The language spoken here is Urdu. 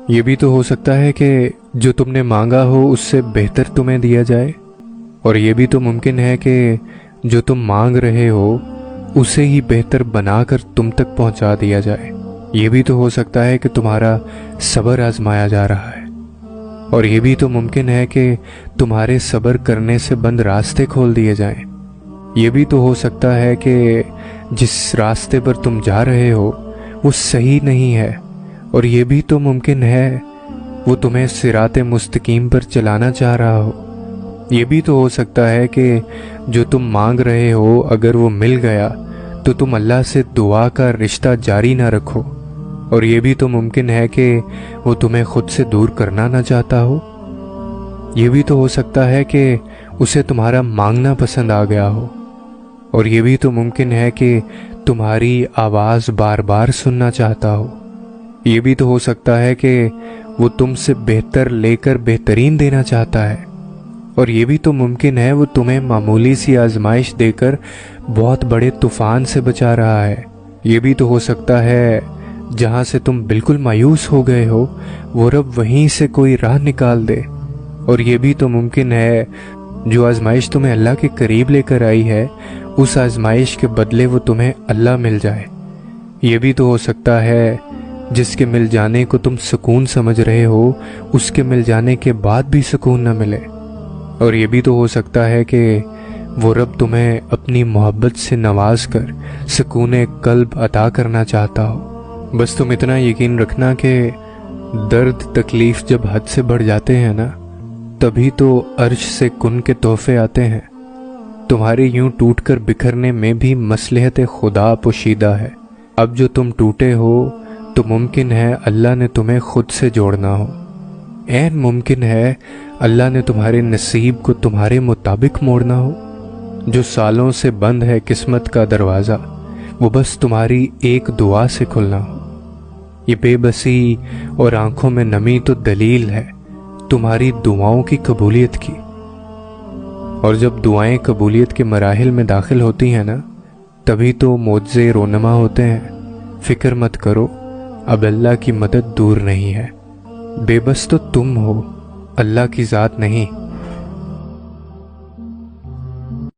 یہ بھی تو ہو سکتا ہے کہ جو تم نے مانگا ہو اس سے بہتر تمہیں دیا جائے، اور یہ بھی تو ممکن ہے کہ جو تم مانگ رہے ہو اسے ہی بہتر بنا کر تم تک پہنچا دیا جائے۔ یہ بھی تو ہو سکتا ہے کہ تمہارا صبر آزمایا جا رہا ہے، اور یہ بھی تو ممکن ہے کہ تمہارے صبر کرنے سے بند راستے کھول دیے جائیں۔ یہ بھی تو ہو سکتا ہے کہ جس راستے پر تم جا رہے ہو وہ صحیح نہیں ہے، اور یہ بھی تو ممکن ہے وہ تمہیں صراط مستقیم پر چلانا چاہ رہا ہو۔ یہ بھی تو ہو سکتا ہے کہ جو تم مانگ رہے ہو اگر وہ مل گیا تو تم اللہ سے دعا کا رشتہ جاری نہ رکھو، اور یہ بھی تو ممکن ہے کہ وہ تمہیں خود سے دور کرنا نہ چاہتا ہو۔ یہ بھی تو ہو سکتا ہے کہ اسے تمہارا مانگنا پسند آ گیا ہو، اور یہ بھی تو ممکن ہے کہ تمہاری آواز بار بار سننا چاہتا ہو۔ یہ بھی تو ہو سکتا ہے کہ وہ تم سے بہتر لے کر بہترین دینا چاہتا ہے، اور یہ بھی تو ممکن ہے وہ تمہیں معمولی سی آزمائش دے کر بہت بڑے طوفان سے بچا رہا ہے۔ یہ بھی تو ہو سکتا ہے جہاں سے تم بالکل مایوس ہو گئے ہو وہ رب وہیں سے کوئی راہ نکال دے، اور یہ بھی تو ممکن ہے جو آزمائش تمہیں اللہ کے قریب لے کر آئی ہے اس آزمائش کے بدلے وہ تمہیں اللہ مل جائے۔ یہ بھی تو ہو سکتا ہے جس کے مل جانے کو تم سکون سمجھ رہے ہو اس کے مل جانے کے بعد بھی سکون نہ ملے، اور یہ بھی تو ہو سکتا ہے کہ وہ رب تمہیں اپنی محبت سے نواز کر سکون قلب عطا کرنا چاہتا ہو۔ بس تم اتنا یقین رکھنا کہ درد تکلیف جب حد سے بڑھ جاتے ہیں نا تبھی تو عرش سے کن کے تحفے آتے ہیں۔ تمہارے یوں ٹوٹ کر بکھرنے میں بھی مصلحت خدا پوشیدہ ہے۔ اب جو تم ٹوٹے ہو تو ممکن ہے اللہ نے تمہیں خود سے جوڑنا ہو، عین ممکن ہے اللہ نے تمہارے نصیب کو تمہارے مطابق موڑنا ہو۔ جو سالوں سے بند ہے قسمت کا دروازہ وہ بس تمہاری ایک دعا سے کھلنا ہو۔ یہ بے بسی اور آنکھوں میں نمی تو دلیل ہے تمہاری دعاؤں کی قبولیت کی، اور جب دعائیں قبولیت کے مراحل میں داخل ہوتی ہیں نا تبھی تو معجزے رونما ہوتے ہیں۔ فکر مت کرو، اب اللہ کی مدد دور نہیں ہے، بے بس تو تم ہو، اللہ کی ذات نہیں۔